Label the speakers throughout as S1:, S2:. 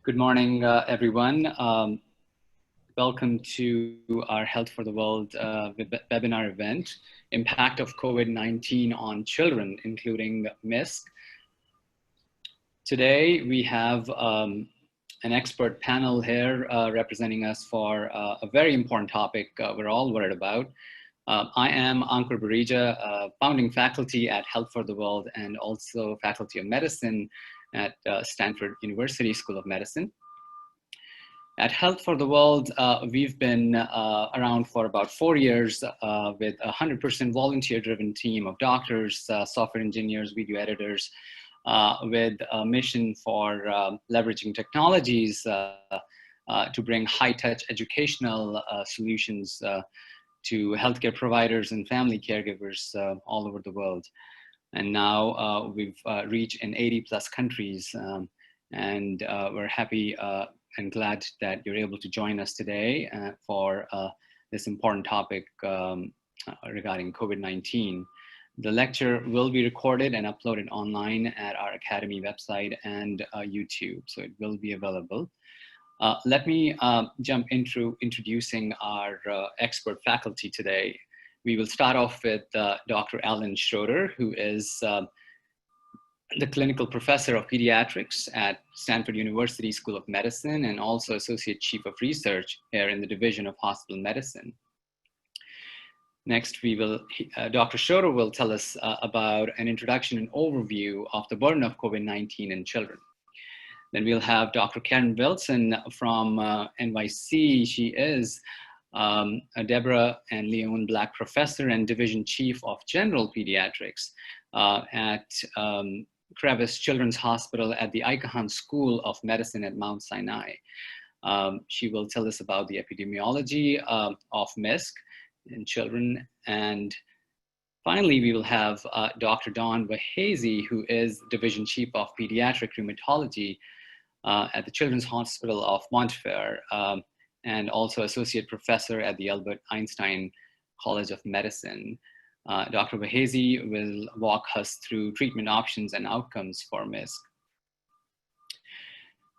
S1: Good morning, everyone. Welcome to our Health for the World webinar event, Impact of COVID-19 on Children, including MISC. Today, we have an expert panel here representing us for a very important topic we're all worried about. I am Ankur Barija, founding faculty at Health for the World and also faculty of medicine at Stanford University School of Medicine. At Health for the World, we've been around for about 4 years with a 100% volunteer-driven team of doctors, software engineers, video editors, with a mission for leveraging technologies to bring high-touch educational solutions to healthcare providers and family caregivers all over the world. And now we've reached in 80 plus countries, and we're happy and glad that you're able to join us today for this important topic regarding COVID-19. The lecture will be recorded and uploaded online at our Academy website and YouTube, so it will be available. Let me jump into introducing our expert faculty today. We will start off with Dr. Alan Schroeder, who is the clinical professor of pediatrics at Stanford University School of Medicine and also associate chief of research here in the Division of Hospital Medicine. Next, Dr. Schroeder will tell us about an introduction and overview of the burden of COVID-19 in children. Then we'll have Dr. Karen Wilson from NYC. She is a Deborah and Leon Black professor and division chief of general pediatrics at Crevice Children's Hospital at the Ikahan School of Medicine at Mount Sinai. She will tell us about the epidemiology of MISC in children. And finally, we will have Dr. Dawn Wahese, who is division chief of pediatric rheumatology at the Children's Hospital of Montefiore, and also associate professor at the Albert Einstein College of Medicine. Dr. Wahese will walk us through treatment options and outcomes for MISC.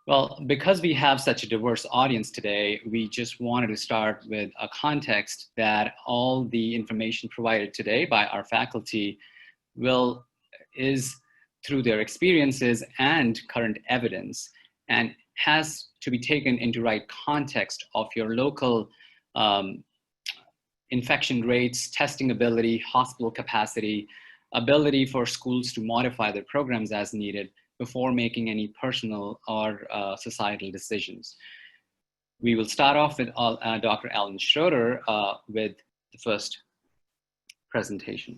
S1: Well, because we have such a diverse audience today, we just wanted to start with a context that all the information provided today by our faculty is through their experiences and current evidence, and has to be taken into right context of your local infection rates, testing ability, hospital capacity, ability for schools to modify their programs as needed before making any personal or societal decisions. We will start off with Dr. Alan Schroeder with the first presentation.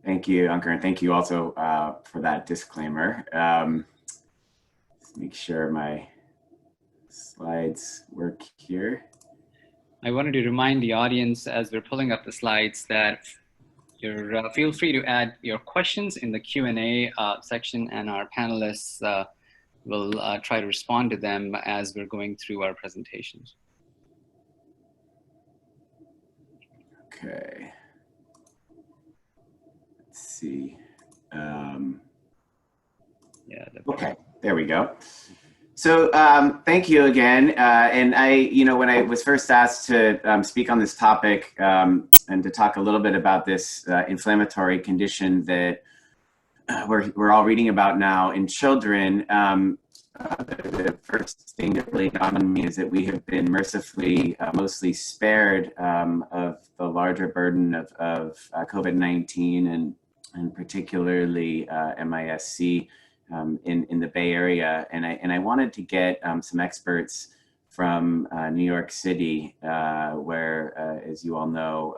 S2: Thank you, Ankur, and thank you also for that disclaimer. Let's make sure my slides work here.
S1: I wanted to remind the audience as we're pulling up the slides that feel free to add your questions in the Q&A section, and our panelists will try to respond to them as we're going through our presentations.
S2: Okay. Let's see.
S1: Yeah.
S2: Okay, there we go. So thank you again. And when I was first asked to speak on this topic and to talk a little bit about this inflammatory condition that we're all reading about now in children, the first thing that really dawned on me is that we have been mercifully mostly spared of the larger burden of COVID-19 and particularly MISC. In the Bay Area, and I wanted to get some experts from New York City, where, as you all know,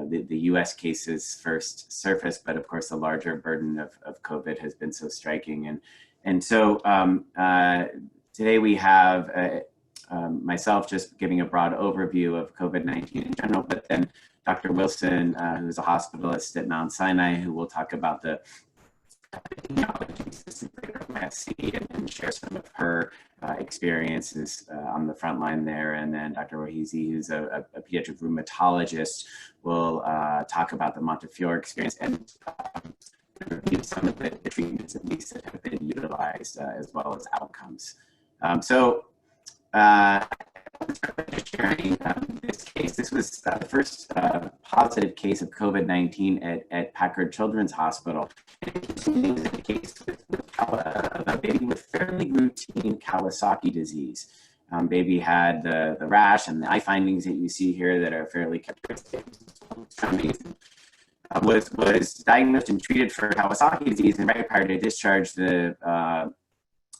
S2: the U.S. cases first surfaced, but of course the larger burden of COVID has been so striking, and so today we have myself just giving a broad overview of COVID-19 in general, but then Dr. Wilson, who's a hospitalist at Mount Sinai, who will talk about the epidemiology specifically from MSC and share some of her experiences on the front line there. And then Dr. Wahese, who's a pediatric rheumatologist, will talk about the Montefiore experience and you some of the treatments, at least, that have been utilized, as well as outcomes. So sharing this case. This was the first positive case of COVID-19 at Packard Children's Hospital. And it was a case with a baby with fairly routine Kawasaki disease. Baby had the rash and the eye findings that you see here that are fairly characteristic. Was diagnosed and treated for Kawasaki disease, and right prior to discharge, the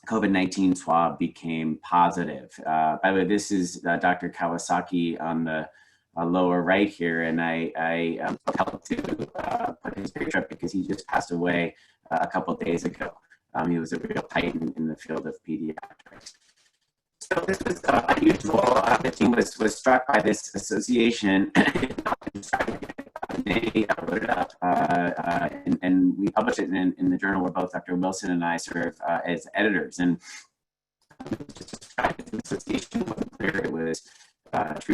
S2: COVID-19 swab became positive. By the way, this is Dr. Kawasaki on the lower right here, and I helped to put his picture up because he just passed away a couple of days ago. He was a real titan in the field of pediatrics. So this was unusual. The team was struck by this association. They wrote it up, and we published it in the journal where both Dr. Wilson and I serve as editors. And just described the association wasn't clear it was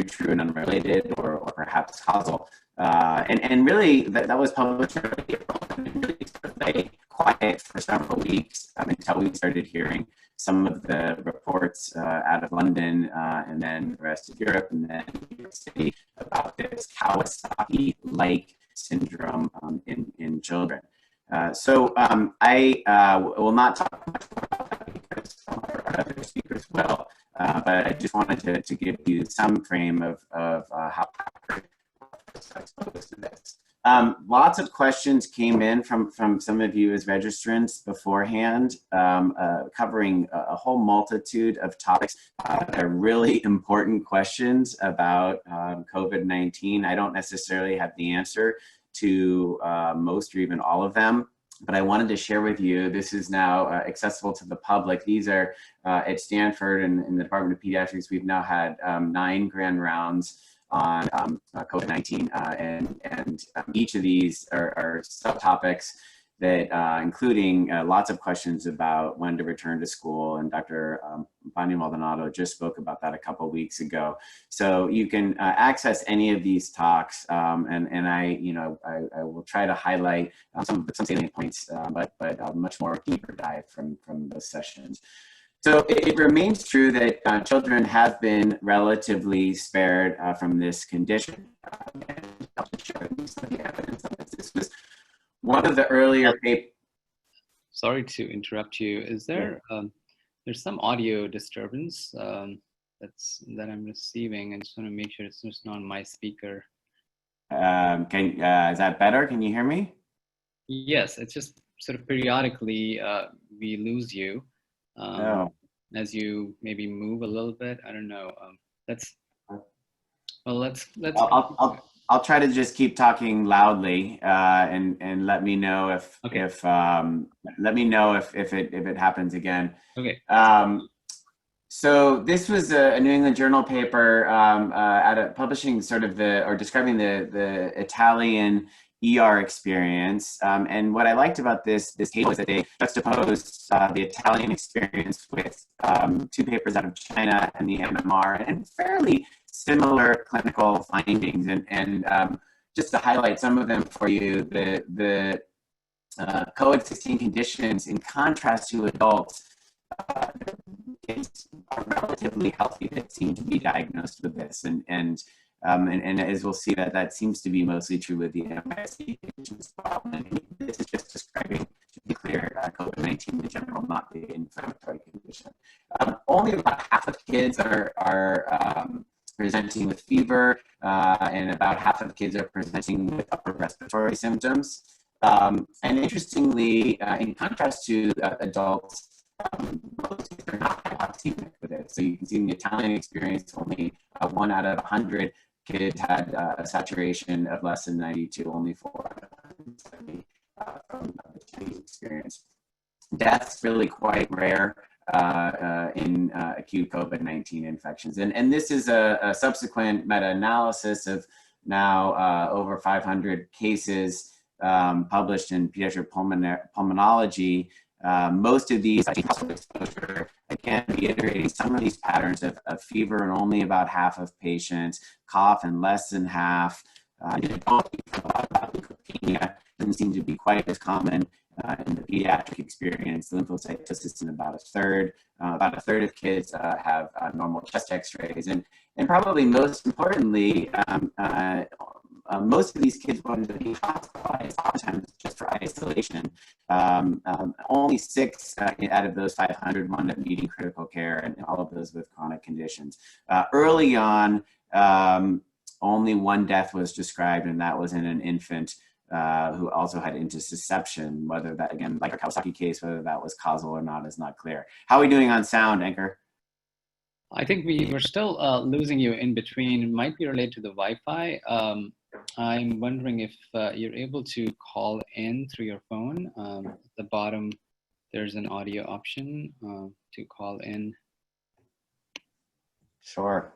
S2: true and unrelated, or perhaps causal. And really, that was published in April, and really sort of lay quiet for several weeks until we started hearing some of the reports out of London, and then the rest of Europe, and then New York City about this Kawasaki-like syndrome in children. So I will not talk much more about that because our other speakers will, but I just wanted to give you some frame of how Packard was exposed to this. Lots of questions came in from some of you as registrants beforehand, covering a whole multitude of topics that are really important questions about COVID-19. I don't necessarily have the answer to most or even all of them, but I wanted to share with you, this is now accessible to the public. These are at Stanford and in the Department of Pediatrics, we've now had 9 grand rounds on COVID-19, and each of these are subtopics that including lots of questions about when to return to school, and Dr. Bonnie Maldonado just spoke about that a couple of weeks ago. So you can access any of these talks, and I will try to highlight some salient points, but a much more deeper dive from those sessions. So it remains true that children have been relatively spared from this condition. And I'll just show you some of the evidence of this. This was one of the earlier papers.
S1: Sorry to interrupt you. Is there, there's some audio disturbance that I'm receiving. I just want to make sure it's just not on my speaker.
S2: Is that better? Can you hear me?
S1: Yes, it's just sort of periodically we lose you. As you maybe move a little bit. I don't know. Let's.
S2: I'll try to just keep talking loudly, and let me know if it happens again.
S1: Okay.
S2: So this was a New England Journal paper publishing sort of describing the Italian ER experience. And what I liked about this table is that they juxtaposed the Italian experience with 2 papers out of China and the MMR, and fairly similar clinical findings. And just to highlight some of them for you, the coexisting conditions, in contrast to adults, kids are relatively healthy that seem to be diagnosed with this. And as we'll see, that seems to be mostly true with the NSAIDs as well. And this is just describing, to be clear, COVID-19 in general, not the inflammatory condition. Only about half of kids are presenting with fever, and about half of kids are presenting with upper respiratory symptoms. And interestingly, in contrast to adults, most kids are not hypoxemic with it. So you can see in the Italian experience, only 1 out of 100 kids had a saturation of less than 92, only 4 out of 170 from the Chinese experience. Deaths really quite rare in acute COVID-19 infections. And this is a subsequent meta-analysis of now over 500 cases published in Pediatric Pulmonology. Most of these hospital exposure, again, reiterating some of these patterns of fever in only about half of patients, cough in less than half, In adults, we talk a lot about leukopenia. Doesn't seem to be quite as common in the pediatric experience. Lymphocytosis in about a third of kids have normal chest x-rays. And probably most importantly, most of these kids wanted to be hospitalized, oftentimes just for isolation. Only 6 out of those 500 wound up needing critical care, and all of those with chronic conditions. Early on, only 1 death was described, and that was in an infant who also had intussusception. Whether that, again, like a Kawasaki case, whether that was causal or not is not clear. How are we doing on sound, Anchor?
S1: I think we're still losing you in between. It might be related to the Wi-Fi. I'm wondering if you're able to call in through your phone. At the bottom, there's an audio option to call in.
S2: Sure.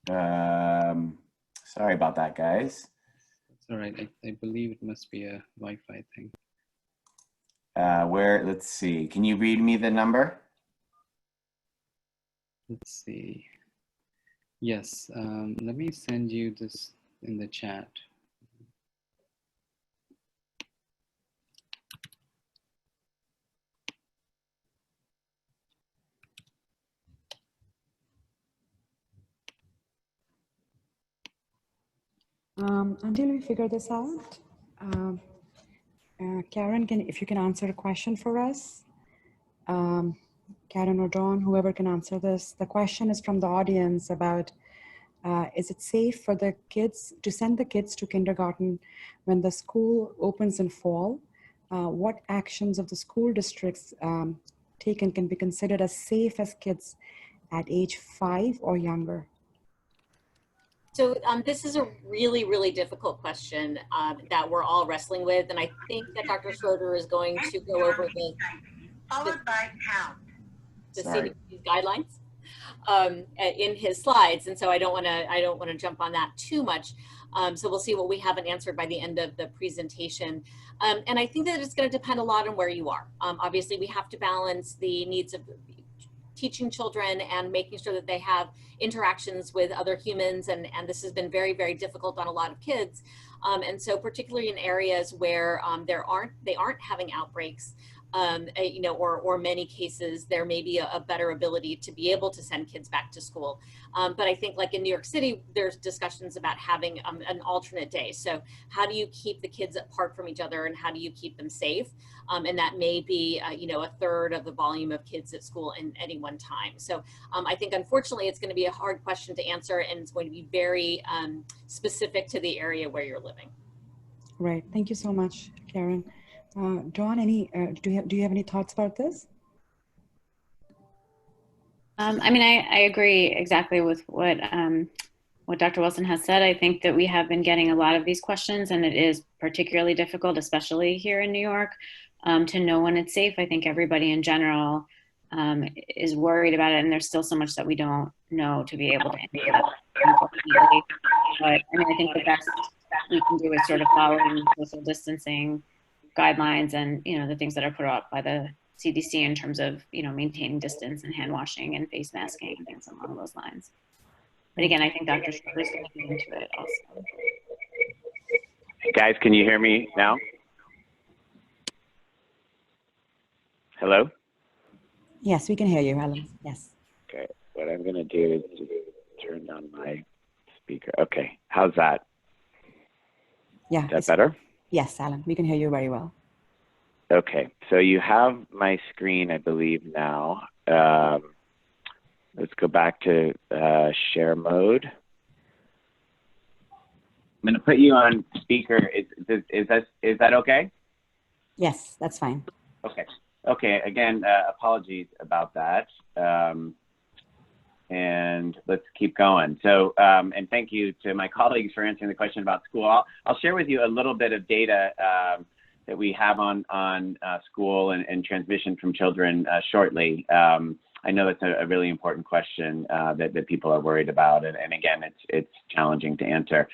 S2: Sorry about that, guys.
S1: That's all right. I believe it must be a Wi-Fi thing.
S2: Let's see. Can you read me the number?
S1: Let's see. Yes. Let me send you this in the chat.
S3: Until we figure this out, Karen, if you can answer a question for us. Karen or Dawn, whoever can answer this. The question is from the audience about, is it safe for the kids to send the kids to kindergarten when the school opens in fall? What actions of the school districts taken can be considered as safe as kids at age 5 or younger?
S4: So this is a really, really difficult question that we're all wrestling with. And I think that Dr. Schroeder is going to go over the CDC's guidelines in his slides. And so I don't want to jump on that too much. So we'll see what we haven't answered by the end of the presentation. And I think that it's going to depend a lot on where you are. Obviously, we have to balance the needs of teaching children and making sure that they have interactions with other humans. And this has been very, very difficult on a lot of kids. And so particularly in areas where they aren't having outbreaks, you know, or many cases, there may be a better ability to be able to send kids back to school. But I think like in New York City, there's discussions about having an alternate day. So how do you keep the kids apart from each other and how do you keep them safe? And that may be, you know, a third of the volume of kids at school in any one time. So I think unfortunately it's going to be a hard question to answer, and it's going to be very specific to the area where you're living.
S3: Right. Thank you so much, Karen. Dawn, do you have any thoughts about this?
S5: I mean, I agree exactly with what Dr. Wilson has said. I think that we have been getting a lot of these questions, and it is particularly difficult, especially here in New York, to know when it's safe. I think everybody in general is worried about it, and there's still so much that we don't know to be able to answer that, unfortunately. But I mean, I think the best we can do is sort of following social distancing guidelines and, you know, the things that are put out by the CDC in terms of, you know, maintaining distance and hand washing and face masking and things along those lines. But again, I think Dr. Schroeder is going to get into it also.
S6: Guys, can you hear me now? Hello?
S3: Yes, we can hear you, Alan. Yes.
S6: Okay, what I'm going to do is just turn on my speaker. Okay, how's that?
S3: Yeah.
S6: Is that better?
S3: Yes, Alan, we can hear you very well.
S6: Okay, so you have my screen, I believe, now. Let's go back to share mode. I'm going to put you on speaker. Is that okay?
S3: Yes, that's fine.
S6: Okay. Okay. Again, apologies about that. And let's keep going. So, and thank you to my colleagues for answering the question about school. I'll share with you a little bit of data that we have on school and transmission from children shortly. I know that's a really important question that people are worried about, and again, it's challenging to answer.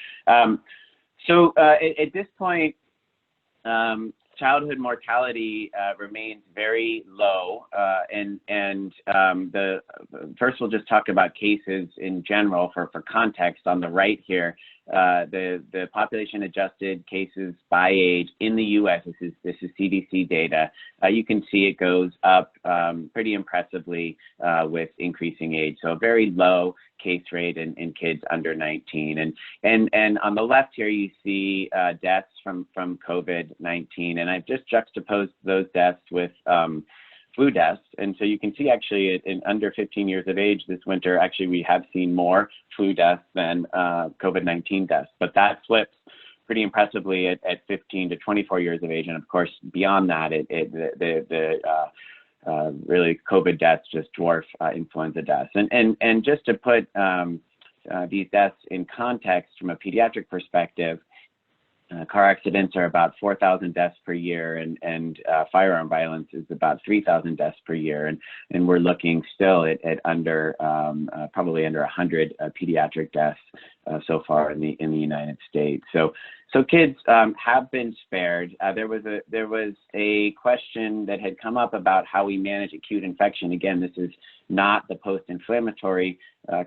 S6: So at this point, childhood mortality remains very low, first we'll just talk about cases in general for context on the right here. the population adjusted cases by age in the U.S. This is CDC data. You can see it goes up pretty impressively with increasing age. So a very low case rate in kids under 19. And on the left here, you see deaths from COVID-19. And I've just juxtaposed those deaths with flu deaths. And so you can see actually in under 15 years of age this winter, actually we have seen more flu deaths than COVID-19 deaths. But that flips pretty impressively at 15 to 24 years of age. And of course, beyond that, really COVID deaths just dwarf influenza deaths. And just to put these deaths in context from a pediatric perspective, car accidents are about 4,000 deaths per year, and firearm violence is about 3,000 deaths per year. And we're looking still at under probably under 100 pediatric deaths so far in the United States. So kids have been spared. There was a question that had come up about how we manage acute infection. Again, this is not the post-inflammatory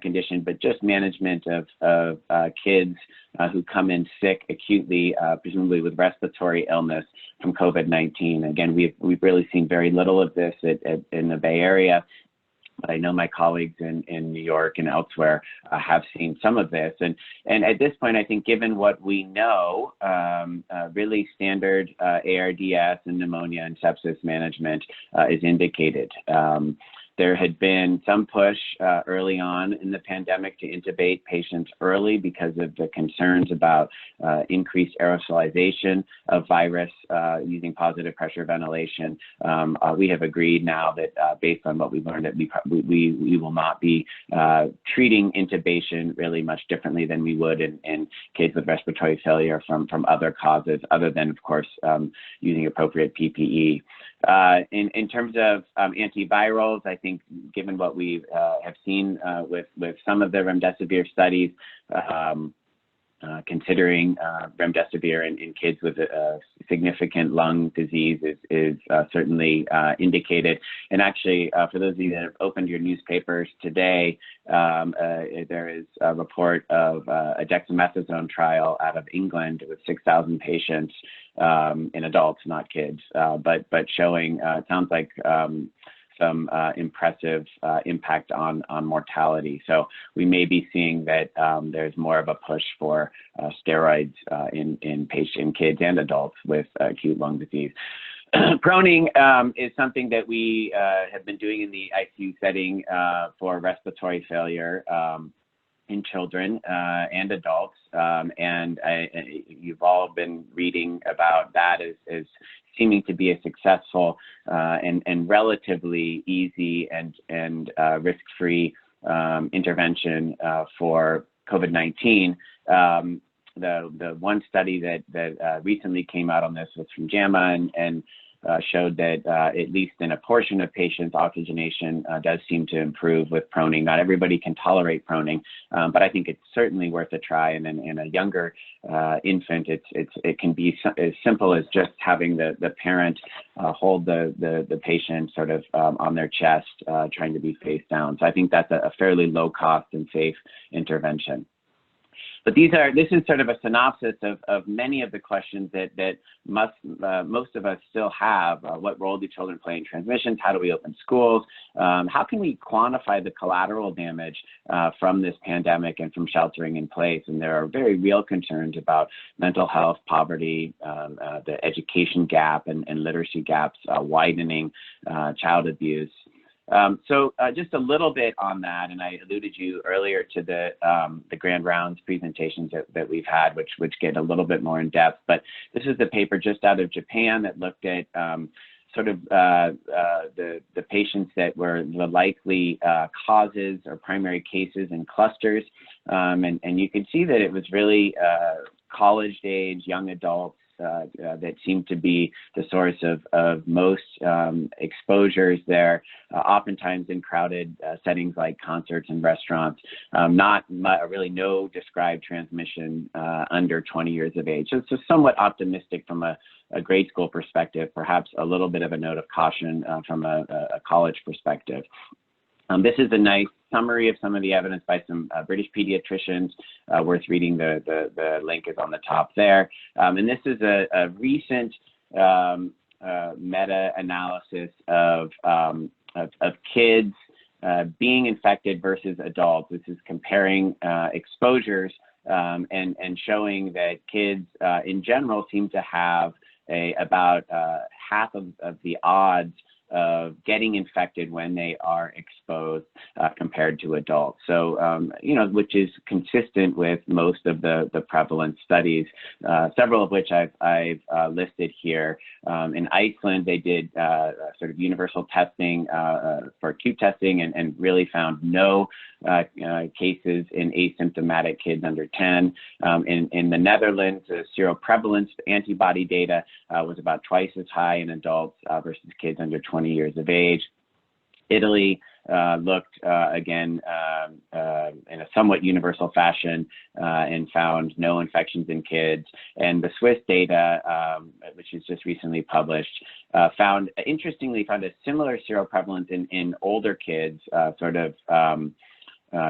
S6: condition, but just management of kids who come in sick acutely, presumably with respiratory illness from COVID-19. Again, we've really seen very little of this in the Bay Area. But I know my colleagues in New York and elsewhere have seen some of this. And at this point, I think given what we know, really standard ARDS and pneumonia and sepsis management is indicated. There had been some push early on in the pandemic to intubate patients early because of the concerns about increased aerosolization of virus using positive pressure ventilation. We have agreed now that based on what we've learned, that we will not be treating intubation really much differently than we would in case of respiratory failure from other causes, other than, of course, using appropriate PPE. In terms of antivirals, I think given what we have seen with some of the remdesivir studies, considering remdesivir in kids with a significant lung disease is certainly indicated. And actually, for those of you that have opened your newspapers today, there is a report of a dexamethasone trial out of England with 6,000 patients in adults, not kids, but showing, it sounds like, some impressive impact on mortality. So we may be seeing that there's more of a push for steroids in kids and adults with acute lung disease. Proning is something that we have been doing in the ICU setting for respiratory failure in children and adults. You've all been reading about that as seeming to be a successful and relatively easy and risk-free intervention for COVID-19. The one study that recently came out on this was from JAMA and showed that at least in a portion of patients, oxygenation does seem to improve with proning. Not everybody can tolerate proning, but I think it's certainly worth a try. And in a younger infant, it can be as simple as just having the parent hold the patient sort of on their chest, trying to be face down. So I think that's a fairly low cost and safe intervention. But this is sort of a synopsis of many of the questions that most of us still have. What role do children play in transmissions? How do we open schools? How can we quantify the collateral damage from this pandemic and from sheltering in place? And there are very real concerns about mental health, poverty, the education gap and literacy gaps widening, child abuse. So just a little bit on that, and I alluded you earlier to the Grand Rounds presentations that we've had, which get a little bit more in depth. But this is the paper just out of Japan that looked at sort of the patients that were the likely causes or primary cases in clusters, and you can see that it was really college age, young adults. That seem to be the source of most exposures there, oftentimes in crowded settings like concerts and restaurants. Really no described transmission under 20 years of age. So it's somewhat optimistic from a grade school perspective, perhaps a little bit of a note of caution from a college perspective. This is a nice summary of some of the evidence by some British pediatricians. Worth reading. The link is on the top there. And this is a recent meta-analysis of kids being infected versus adults. This is comparing exposures and showing that kids in general seem to have about half of the odds of getting infected when they are exposed compared to adults. So, you know, which is consistent with most of the prevalent studies, several of which I've listed here. In Iceland, they did sort of universal testing for acute testing and really found no cases in asymptomatic kids under 10. In the Netherlands, the seroprevalence antibody data was about twice as high in adults versus kids under 20 years of age. Italy looked again in a somewhat universal fashion and found no infections in kids. And the Swiss data, which is just recently published, interestingly found a similar seroprevalence in older kids, sort of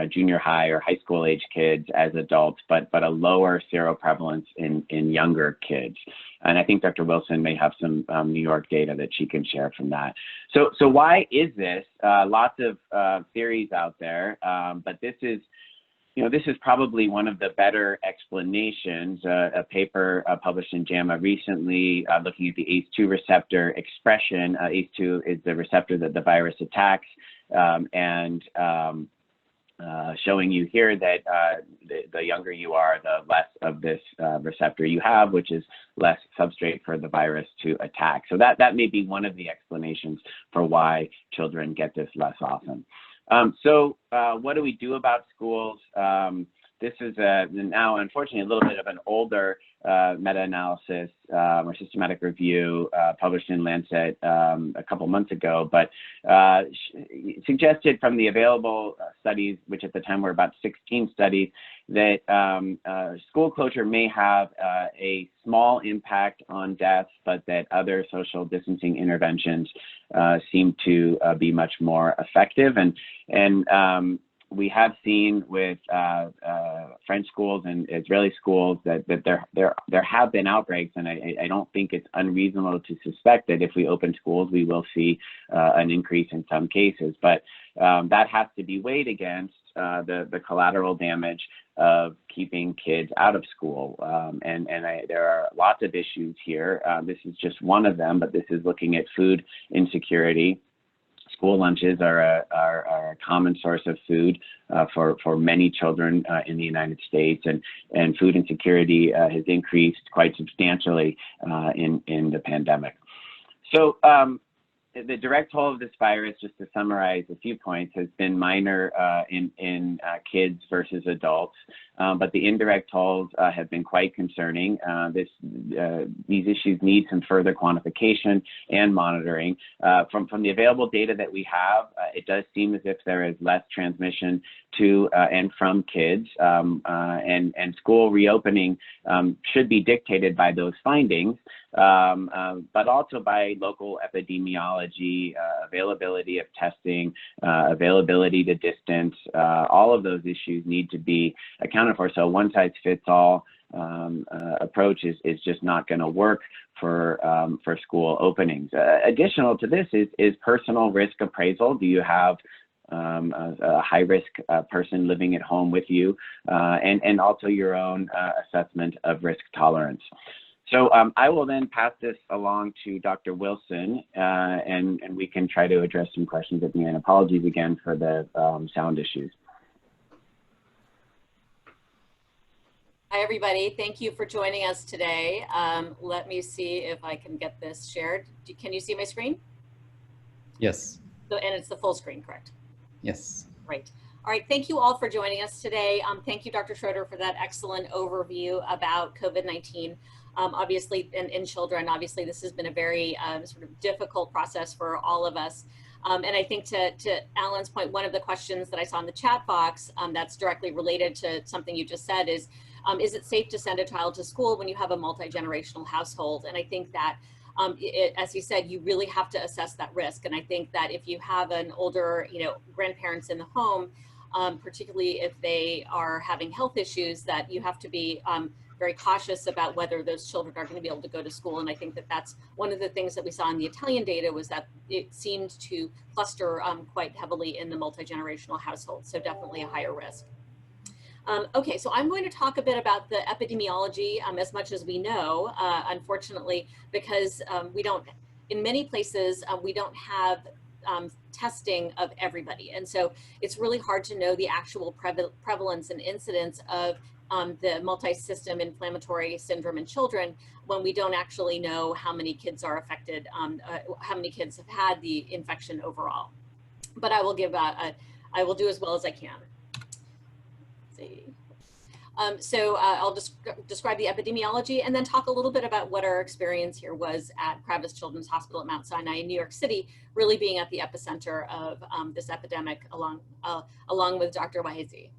S6: junior high or high school age kids as adults, but a lower seroprevalence in younger kids. And I think Dr. Wilson may have some New York data that she can share from that. So why is this? Lots of theories out there, but this is, you know, this is probably one of the better explanations. A paper published in JAMA recently looking at the ACE2 receptor expression. ACE2 is the receptor that the virus attacks, showing you here that the younger you are, the less of this receptor you have, which is less substrate for the virus to attack. So that may be one of the explanations for why children get this less often. So what do we do about schools? This is now, unfortunately, a little bit of an older meta-analysis or systematic review published in Lancet a couple months ago, but suggested from the available studies, which at the time were about 16 studies, that school closure may have a small impact on deaths, but that other social distancing interventions seem to be much more effective. And we have seen with French schools and Israeli schools that there have been outbreaks, and I don't think it's unreasonable to suspect that if we open schools, we will see an increase in some cases. But that has to be weighed against the collateral damage of keeping kids out of school. There are lots of issues here. This is just one of them, but this is looking at food insecurity. School lunches are a common source of food for many children in the United States, and food insecurity has increased quite substantially in the pandemic. So the direct toll of this virus, just to summarize a few points, has been minor in kids versus adults, but the indirect tolls have been quite concerning. These issues need some further quantification and monitoring. From the available data that we have, it does seem as if there is less transmission to and from kids, and school reopening should be dictated by those findings, but also by local epidemiology, availability of testing, availability to distance. All of those issues need to be accounted for. So one size fits all approach is just not going to work for school openings. Additional to this is personal risk appraisal. Do you have a high-risk person living at home with you, and also your own assessment of risk tolerance. So I will then pass this along to Dr. Wilson, and we can try to address some questions at the end. Apologies again for the sound issues.
S4: Hi, everybody. Thank you for joining us today. Let me see if I can get this shared. Can you see my screen?
S1: Yes.
S4: So, and it's the full screen, correct?
S1: Yes.
S4: Great. All right. Thank you all for joining us today. Thank you, Dr. Schroeder, for that excellent overview about COVID-19. Obviously, in children, obviously, this has been a very sort of difficult process for all of us. And I think to Alan's point, one of the questions that I saw in the chat box that's directly related to something you just said is it safe to send a child to school when you have a multi-generational household? And I think that as you said, you really have to assess that risk. And I think that if you have an older, grandparents in the home, particularly if they are having health issues, that you have to be very cautious about whether those children are going to be able to go to school. And I think that that's one of the things that we saw in the Italian data, was that it seemed to cluster quite heavily in the multi-generational households. So definitely a higher risk. Okay, so I'm going to talk a bit about the epidemiology as much as we know, unfortunately, because we don't, in many places, we don't have testing of everybody. And so it's really hard to know the actual prevalence and incidence of the multi-system inflammatory syndrome in children when we don't actually know how many kids are affected, how many kids have had the infection overall. But I will give, I will do as well as I can. I'll just describe the epidemiology and then talk a little bit about what our experience here was at Kravis Children's Hospital at Mount Sinai in New York City, really being at the epicenter of this epidemic along with Dr. Wahezi.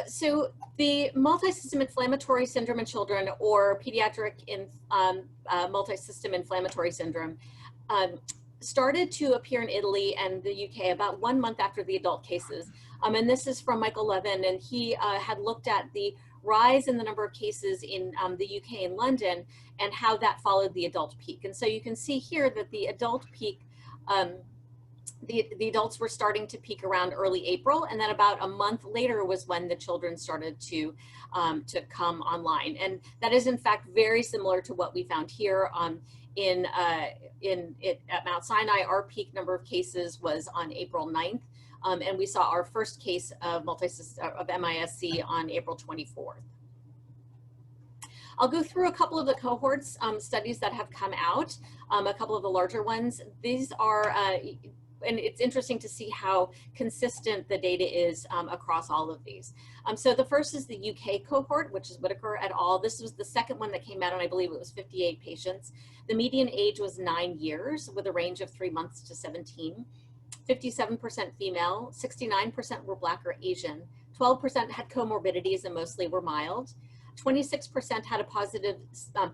S4: So the multi-system inflammatory syndrome in children, or pediatric multi-system inflammatory syndrome, started to appear in Italy and the UK about 1 month after the adult cases. And this is from Michael Levin, and he had looked at the rise in the number of cases in the UK and London and how that followed the adult peak. And so you can see here that the adult peak, the adults were starting to peak around early April, and then about a month later was when the children started to come online. And that is in fact very similar to what we found here at Mount Sinai. Our peak number of cases was on April 9th, and we saw our first case of MISC on April 24th. I'll go through a couple of the cohorts studies that have come out, a couple of the larger ones. These are, and it's interesting to see how consistent the data is across all of these. So the first is the UK cohort, which is Whitaker et al. This was the second one that came out, and I believe it was 58 patients. The median age was 9 years with a range of 3 months to 17. 57% female, 69% were Black or Asian, 12% had comorbidities and mostly were mild. 26% had a positive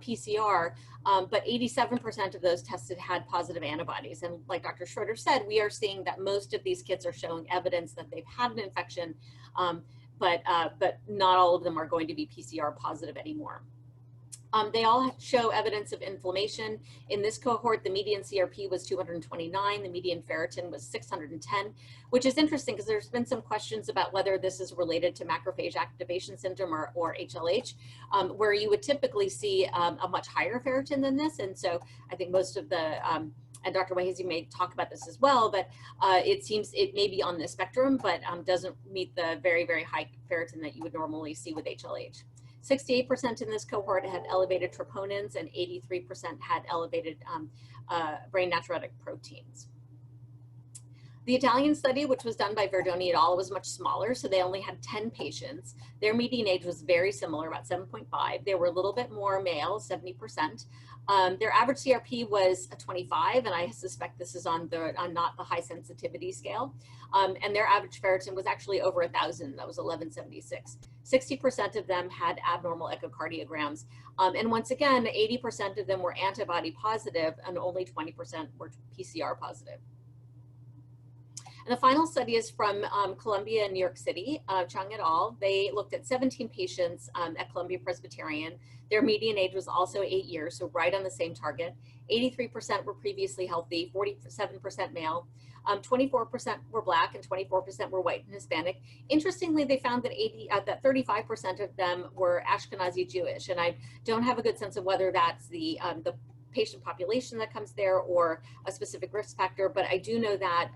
S4: PCR, but 87% of those tested had positive antibodies. And like Dr. Schroeder said, we are seeing that most of these kids are showing evidence that they've had an infection, but not all of them are going to be PCR positive anymore. They all show evidence of inflammation. In this cohort, the median CRP was 229, the median ferritin was 610, which is interesting because there's been some questions about whether this is related to macrophage activation syndrome or HLH, where you would typically see a much higher ferritin than this. And so I think most of the, and Dr. Wahezi may talk about this as well, but it seems it may be on the spectrum, but doesn't meet the very, very high ferritin that you would normally see with HLH. 68% in this cohort had elevated troponins, and 83% had elevated brain natriuretic proteins. The Italian study, which was done by Verdoni et al., was much smaller, so they only had 10 patients. Their median age was very similar, about 7.5. They were a little bit more male, 70%. Their average CRP was a 25, and I suspect this is on not the high sensitivity scale. And their average ferritin was actually over 1,000. That was 1176. 60% of them had abnormal echocardiograms. And once again, 80% of them were antibody positive, and only 20% were PCR positive. And the final study is from Columbia and New York City, Chung et al. They looked at 17 patients at Columbia Presbyterian. Their median age was also 8 years, so right on the same target. 83% were previously healthy, 47% male, 24% were Black, and 24% were white and Hispanic. Interestingly, they found that 35% of them were Ashkenazi Jewish, and I don't have a good sense of whether that's the patient population that comes there or a specific risk factor, but I do know that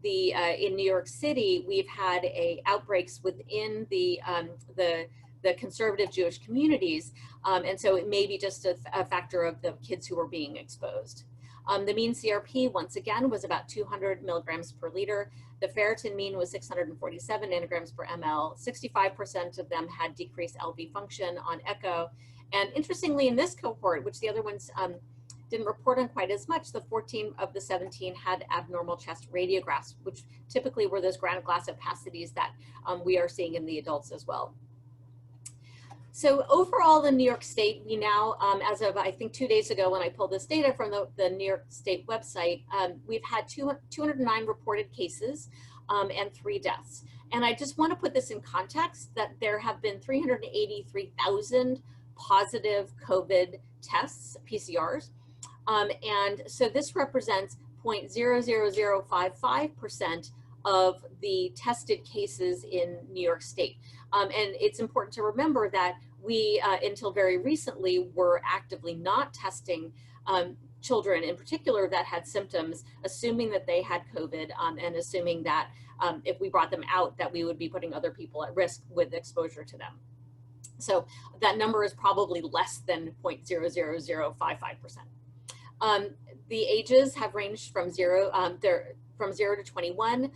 S4: in New York City, we've had outbreaks within the conservative Jewish communities, and so it may be just a factor of the kids who are being exposed. The mean CRP, once again, was about 200 milligrams per liter. The ferritin mean was 647 nanograms per ml. 65% of them had decreased LV function on echo. And interestingly, in this cohort, which the other ones didn't report on quite as much, the 14 of the 17 had abnormal chest radiographs, which typically were those ground glass opacities that we are seeing in the adults as well. So overall in New York State, we now, as of I think 2 days ago when I pulled this data from the New York State website, we've had 209 reported cases and 3 deaths. And I just want to put this in context that there have been 383,000 positive COVID tests, PCRs. And so this represents 0.00055% of the tested cases in New York State. And it's important to remember that we, until very recently, were actively not testing children in particular that had symptoms, assuming that they had COVID and assuming that if we brought them out, that we would be putting other people at risk with exposure to them. So that number is probably less than 0.00055%. The ages have ranged from 0 to 21,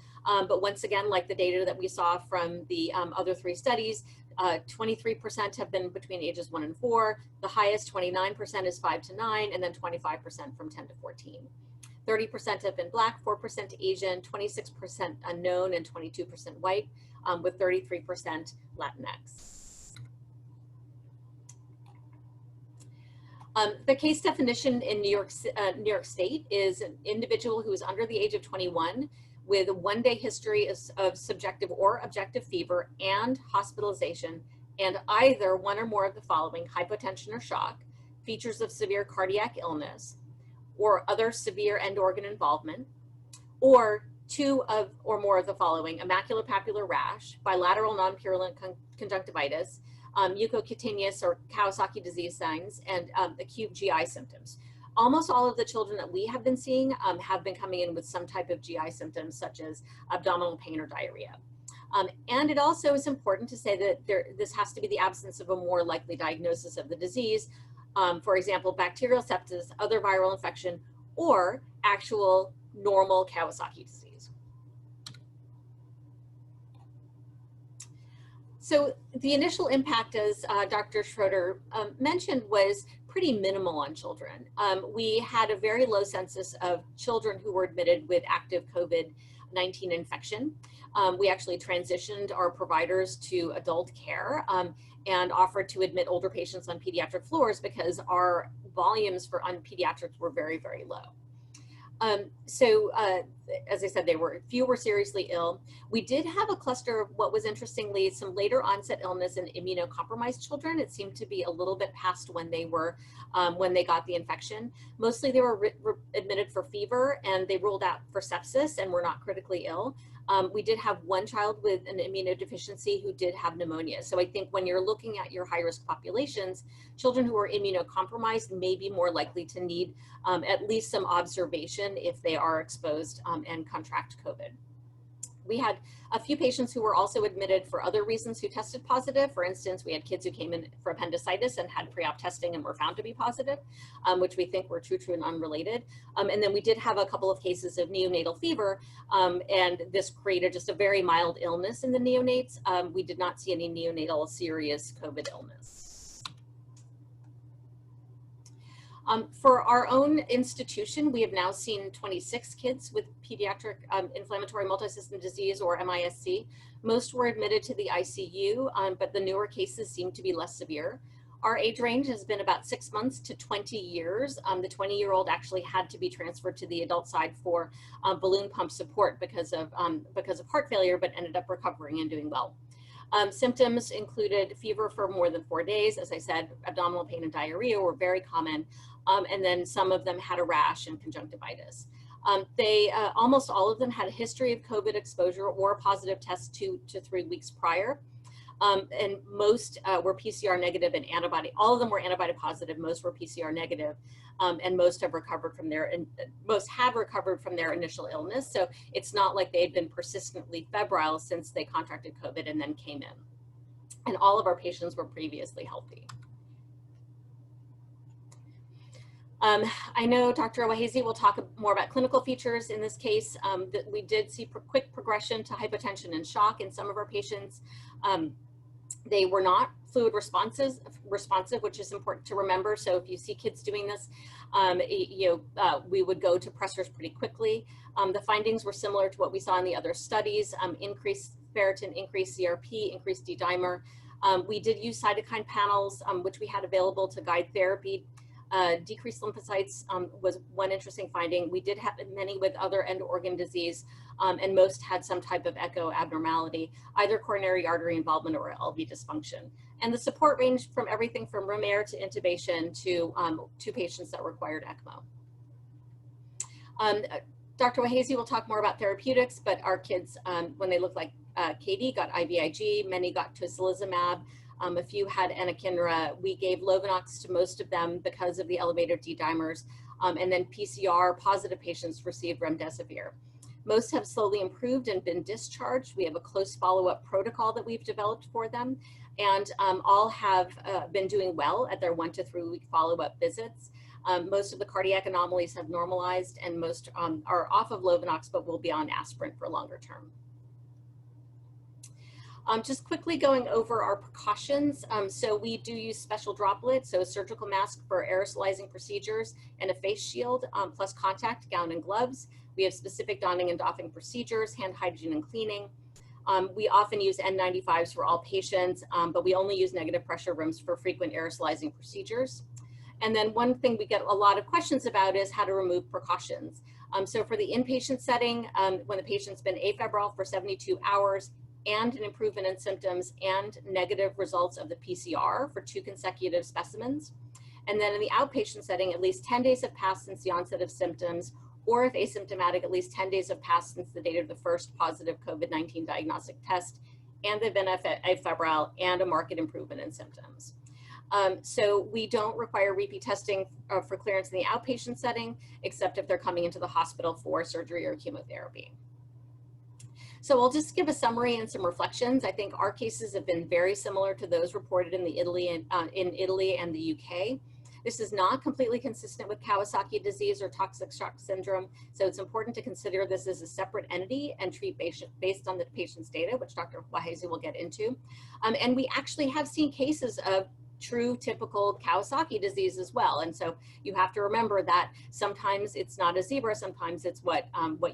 S4: but once again, like the data that we saw from the other 3 studies, 23% have been between ages 1 and 4. The highest, 29%, is 5 to 9, and then 25% from 10 to 14. 30% have been Black, 4% Asian, 26% unknown, and 22% white, with 33% Latinx. The case definition in New York State is an individual who is under the age of 21 with a 1-day history of subjective or objective fever and hospitalization, and either one or more of the following: hypotension or shock, features of severe cardiac illness, or other severe end organ involvement, or 2 or more of the following: a maculopapular rash, bilateral non-purulent conjunctivitis, mucocutaneous or Kawasaki disease signs, and acute GI symptoms. Almost all of the children that we have been seeing have been coming in with some type of GI symptoms, such as abdominal pain or diarrhea. And it also is important to say that this has to be the absence of a more likely diagnosis of the disease. For example, bacterial sepsis, other viral infection, or actual normal Kawasaki disease. So the initial impact, as Dr. Schroeder mentioned, was pretty minimal on children. We had a very low census of children who were admitted with active COVID-19 infection. We actually transitioned our providers to adult care and offered to admit older patients on pediatric floors because our volumes on pediatrics were very, very low. As I said, few were seriously ill. We did have a cluster of what was interestingly some later onset illness in immunocompromised children. It seemed to be a little bit past when they got the infection. Mostly they were admitted for fever, and they ruled out for sepsis and were not critically ill. We did have 1 child with an immunodeficiency who did have pneumonia. So I think when you're looking at your high-risk populations, children who are immunocompromised may be more likely to need at least some observation if they are exposed and contract COVID. We had a few patients who were also admitted for other reasons who tested positive. For instance, we had kids who came in for appendicitis and had pre-op testing and were found to be positive, which we think were true and unrelated. And then we did have a couple of cases of neonatal fever, and this created just a very mild illness in the neonates. We did not see any neonatal serious COVID illness. For our own institution, we have now seen 26 kids with pediatric inflammatory multisystem disease, or MISC. Most were admitted to the ICU, but the newer cases seem to be less severe. Our age range has been about 6 months to 20 years. The 20-year-old actually had to be transferred to the adult side for balloon pump support because of heart failure, but ended up recovering and doing well. Symptoms included fever for more than 4 days. As I said, abdominal pain and diarrhea were very common. And then some of them had a rash and conjunctivitis. Almost all of them had a history of COVID exposure or a positive test 2 to 3 weeks prior. And most were PCR negative and antibody. All of them were antibody positive. Most were PCR negative, and most have recovered from their initial illness. So it's not like they'd been persistently febrile since they contracted COVID and then came in. And all of our patients were previously healthy. I know Dr. Wahezi will talk more about clinical features in this case. That we did see quick progression to hypotension and shock in some of our patients. They were not fluid responsive, which is important to remember. So if you see kids doing this, we would go to pressors pretty quickly. The findings were similar to what we saw in the other studies: increased ferritin, increased CRP, increased D-dimer. We did use cytokine panels, which we had available to guide therapy. Decreased lymphocytes was one interesting finding. We did have many with other end organ disease, and most had some type of echo abnormality, either coronary artery involvement or LV dysfunction. And the support ranged from everything from room air to intubation to patients that required ECMO. Dr. Wahezi will talk more about therapeutics, but our kids, when they looked like Katie, got IVIG, many got tocilizumab, a few had anakinra. We gave Lovenox to most of them because of the elevated D-dimers, and then PCR positive patients received remdesivir. Most have slowly improved and been discharged. We have a close follow-up protocol that we've developed for them, and all have been doing well at their 1 to 3 week follow-up visits. Most of the cardiac anomalies have normalized, and most are off of Lovenox, but will be on aspirin for longer term. Just quickly going over our precautions. So we do use special droplets, so a surgical mask for aerosolizing procedures and a face shield, plus contact, gown and gloves. We have specific donning and doffing procedures, hand hygiene and cleaning. We often use N95s for all patients, but we only use negative pressure rooms for frequent aerosolizing procedures. And then one thing we get a lot of questions about is how to remove precautions. So for the inpatient setting, when the patient's been afebrile for 72 hours, and an improvement in symptoms and negative results of the PCR for 2 consecutive specimens. And then in the outpatient setting, at least 10 days have passed since the onset of symptoms, or if asymptomatic, at least 10 days have passed since the date of the first positive COVID-19 diagnostic test, and they've been afebrile and a marked improvement in symptoms. So we don't require repeat testing for clearance in the outpatient setting, except if they're coming into the hospital for surgery or chemotherapy. So I'll just give a summary and some reflections. I think our cases have been very similar to those reported in Italy and the UK. This is not completely consistent with Kawasaki disease or toxic shock syndrome. So it's important to consider this as a separate entity and treat based on the patient's data, which Dr. Wahezi will get into. And we actually have seen cases of true typical Kawasaki disease as well. And so you have to remember that sometimes it's not a zebra, sometimes it's what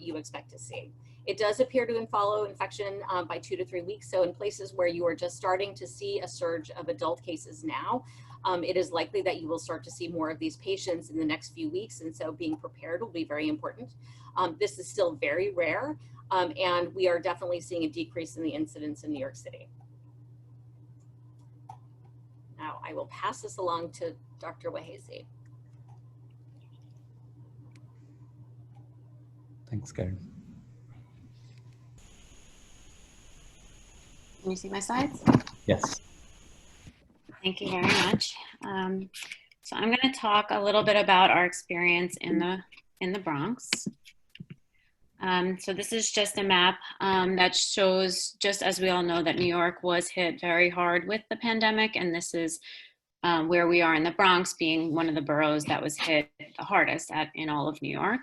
S4: you expect to see. It does appear to follow infection by 2 to 3 weeks. So in places where you are just starting to see a surge of adult cases now, it is likely that you will start to see more of these patients in the next few weeks. And so being prepared will be very important. This is still very rare, and we are definitely seeing a decrease in the incidence in New York City. Now I will pass this along to Dr. Wahezi.
S7: Thanks, Karen.
S5: Can you see my slides?
S7: Yes.
S5: Thank you very much. So I'm going to talk a little bit about our experience in the Bronx. So this is just a map that shows, just as we all know, that New York was hit very hard with the pandemic, and this is where we are in the Bronx, being one of the boroughs that was hit the hardest in all of New York.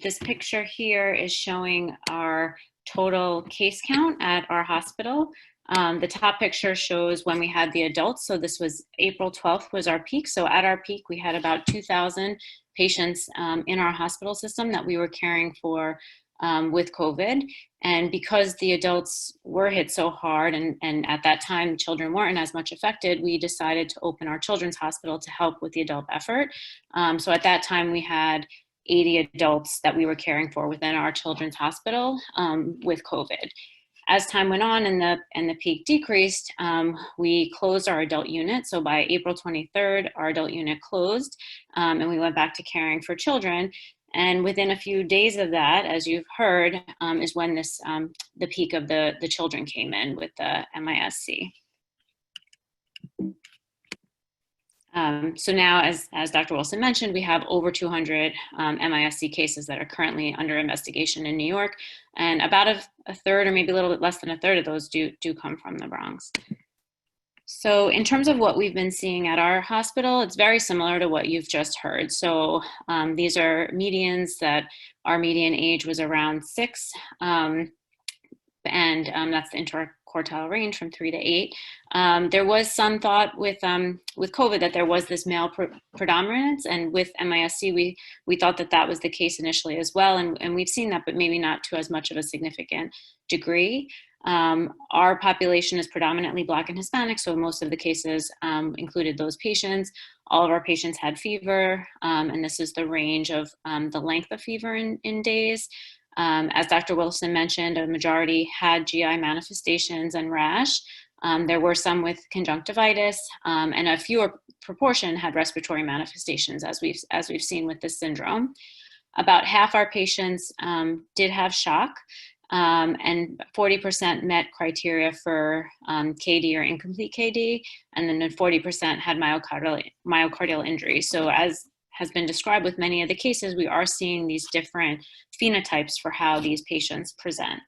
S5: This picture here is showing our total case count at our hospital. The top picture shows when we had the adults. So this was April 12th was our peak. So at our peak, we had about 2,000 patients in our hospital system that we were caring for with COVID. And because the adults were hit so hard, and at that time children weren't as much affected, we decided to open our children's hospital to help with the adult effort. So at that time we had 80 adults that we were caring for within our children's hospital with COVID. As time went on and the peak decreased, we closed our adult unit. So by April 23rd, our adult unit closed, and we went back to caring for children. And within a few days of that, as you've heard, is when this the peak of the children came in with the MISC. So now, as Dr. Wilson mentioned, we have over 200 MISC cases that are currently under investigation in New York, and about a third, or maybe a little bit less than a third of those do come from the Bronx. So in terms of what we've been seeing at our hospital, it's very similar to what you've just heard. So these are medians that our median age was around 6, and that's the interquartile range from 3 to 8. There was some thought with COVID that there was this male predominance, and with MISC we thought that was the case initially as well, and we've seen that, but maybe not to as much of a significant degree. Our population is predominantly Black and Hispanic, so most of the cases included those patients. All of our patients had fever, and this is the range of the length of fever in days. As Dr. Wilson mentioned, a majority had GI manifestations and rash. There were some with conjunctivitis, and a fewer proportion had respiratory manifestations, as we've seen with this syndrome. About half our patients did have shock, and 40% met criteria for KD or incomplete KD, and then 40% had myocardial injury. So as has been described with many of the cases, we are seeing these different phenotypes for how these patients present.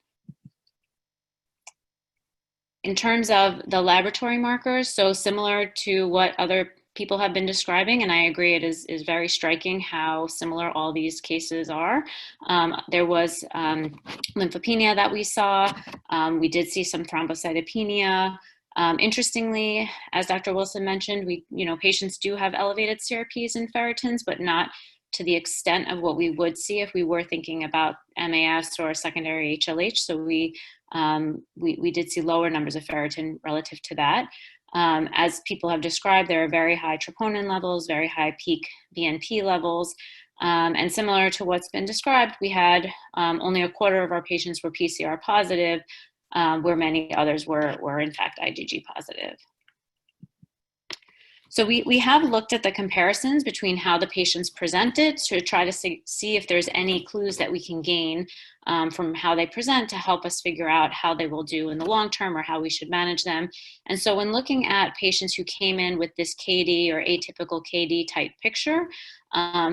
S5: In terms of the laboratory markers, so similar to what other people have been describing, and I agree it is very striking how similar all these cases are. There was lymphopenia that we saw. We did see some thrombocytopenia. Interestingly, as Dr. Wilson mentioned, patients do have elevated CRPs and ferritins, but not to the extent of what we would see if we were thinking about MAS or secondary HLH. So we did see lower numbers of ferritin relative to that. As people have described, there are very high troponin levels, very high peak BNP levels. And similar to what's been described, we had only a quarter of our patients were PCR positive, where many others were in fact IgG positive. So we have looked at the comparisons between how the patients presented to try to see if there's any clues that we can gain from how they present to help us figure out how they will do in the long term or how we should manage them. And so when looking at patients who came in with this KD or atypical KD type picture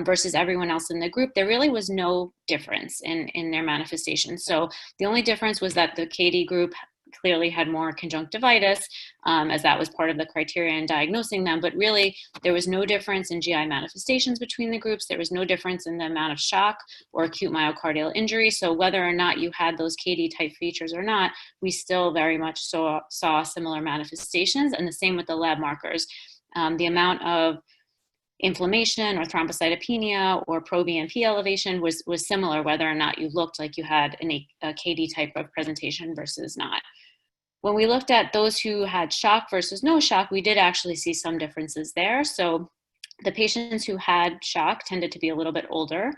S5: versus everyone else in the group, there really was no difference in their manifestations. So the only difference was that the KD group clearly had more conjunctivitis, as that was part of the criteria in diagnosing them, but really there was no difference in GI manifestations between the groups. There was no difference in the amount of shock or acute myocardial injury. So whether or not you had those KD type features or not, we still very much saw similar manifestations, and the same with the lab markers. The amount of inflammation or thrombocytopenia or pro-BNP elevation was similar whether or not you looked like you had a KD type of presentation versus not. When we looked at those who had shock versus no shock, we did actually see some differences there. So the patients who had shock tended to be a little bit older.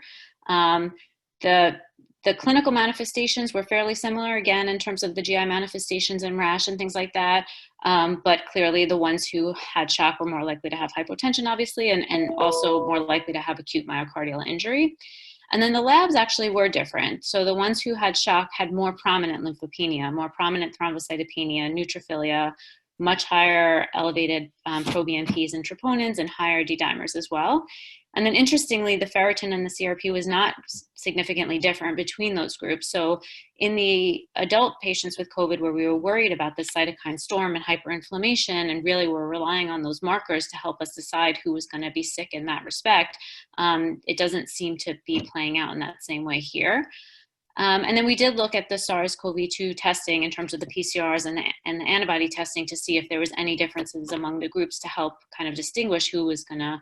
S5: The clinical manifestations were fairly similar, again, in terms of the GI manifestations and rash and things like that. But clearly the ones who had shock were more likely to have hypotension, obviously, and also more likely to have acute myocardial injury. And then the labs actually were different. So the ones who had shock had more prominent lymphopenia, more prominent thrombocytopenia, neutrophilia, much higher elevated pro-BNPs and troponins, and higher D-dimers as well. And then interestingly, the ferritin and the CRP was not significantly different between those groups. So in the adult patients with COVID, where we were worried about the cytokine storm and hyperinflammation, and really were relying on those markers to help us decide who was going to be sick in that respect, it doesn't seem to be playing out in that same way here. And then we did look at the SARS-CoV-2 testing in terms of the PCRs and the antibody testing to see if there was any differences among the groups to help kind of distinguish who was going to,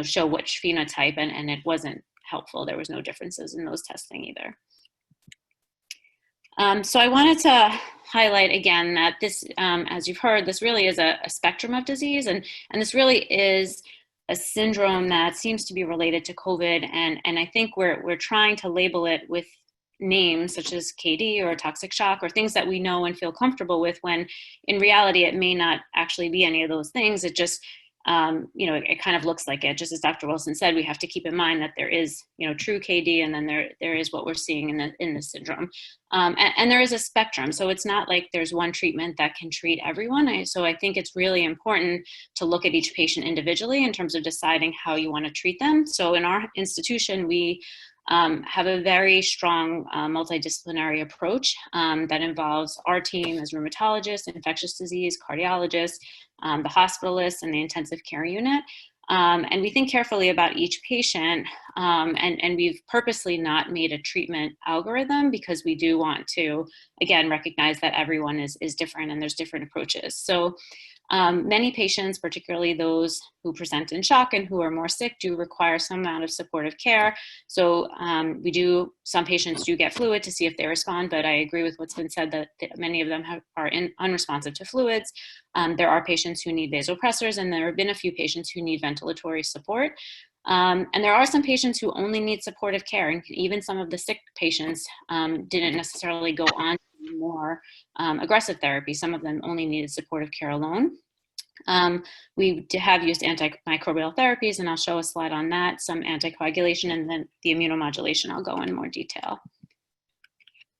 S5: show which phenotype, and it wasn't helpful. There was no differences in those testing either. So I wanted to highlight again that this, as you've heard, this really is a spectrum of disease, and this really is a syndrome that seems to be related to COVID, and I think we're trying to label it with names such as KD or toxic shock or things that we know and feel comfortable with, when in reality it may not actually be any of those things. It just it kind of looks like it. Just as Dr. Wilson said, we have to keep in mind that there is, true KD, and then there is what we're seeing in the syndrome. And there is a spectrum. So it's not like there's one treatment that can treat everyone. So I think it's really important to look at each patient individually in terms of deciding how you want to treat them. So in our institution, we have a very strong multidisciplinary approach that involves our team as rheumatologists, infectious disease, cardiologists, the hospitalists, and the intensive care unit. And we think carefully about each patient, and we've purposely not made a treatment algorithm because we do want to, again, recognize that everyone is different and there's different approaches. So Many patients, particularly those who present in shock and who are more sick, do require some amount of supportive care. So some patients do get fluid to see if they respond, but I agree with what's been said that many of them are unresponsive to fluids. There are patients who need vasopressors, and there have been a few patients who need ventilatory support. And there are some patients who only need supportive care, and even some of the sick patients didn't necessarily go on to more aggressive therapy. Some of them only needed supportive care alone. We have used antimicrobial therapies, and I'll show a slide on that, some anticoagulation, and then the immunomodulation I'll go in more detail.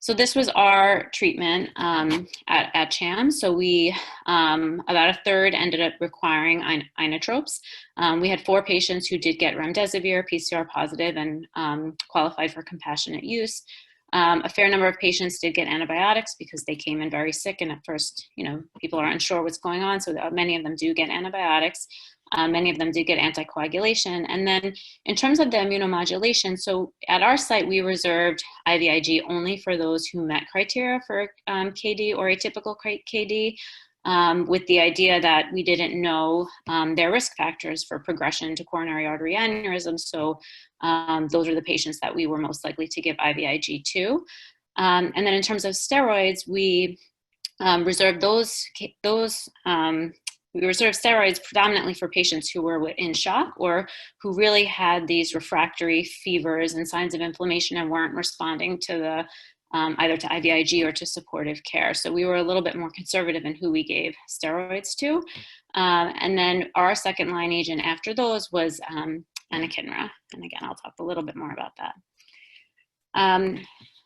S5: So this was our treatment at CHAM. So we, about a third ended up requiring inotropes. We had 4 patients who did get remdesivir, PCR positive, and qualified for compassionate use. A fair number of patients did get antibiotics because they came in very sick, and at first, people are unsure what's going on, so many of them do get antibiotics. Many of them did get anticoagulation. And then in terms of the immunomodulation, so at our site, we reserved IVIG only for those who met criteria for KD or atypical KD, with the idea that we didn't know their risk factors for progression to coronary artery aneurysm. So those are the patients that we were most likely to give IVIG to. And then in terms of steroids, we reserved we reserved steroids predominantly for patients who were in shock or who really had these refractory fevers and signs of inflammation and weren't responding to the either to IVIG or to supportive care. So we were a little bit more conservative in who we gave steroids to. And then our second line agent after those was anakinra. And again, I'll talk a little bit more about that.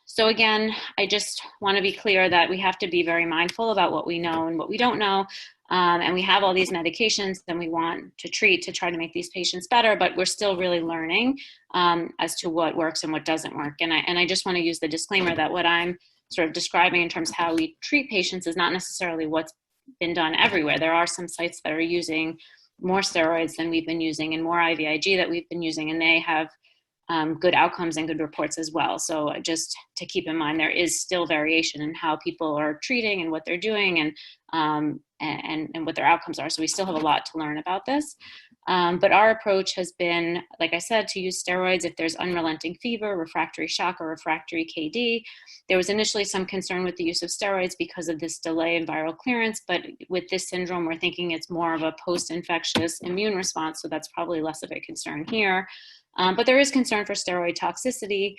S5: So again, I just want to be clear that we have to be very mindful about what we know and what we don't know. And we have all these medications and we want to treat to try to make these patients better, but we're still really learning as to what works and what doesn't work. And I just want to use the disclaimer that what I'm sort of describing in terms of how we treat patients is not necessarily what's been done everywhere. There are some sites that are using more steroids than we've been using and more IVIG that we've been using, and they have good outcomes and good reports as well. So just to keep in mind, there is still variation in how people are treating and what they're doing and what their outcomes are. So we still have a lot to learn about this. But our approach has been, like I said, to use steroids if there's unrelenting fever, refractory shock, or refractory KD. There was initially some concern with the use of steroids because of this delay in viral clearance, but with this syndrome, we're thinking it's more of a post-infectious immune response, so that's probably less of a concern here. But there is concern for steroid toxicity.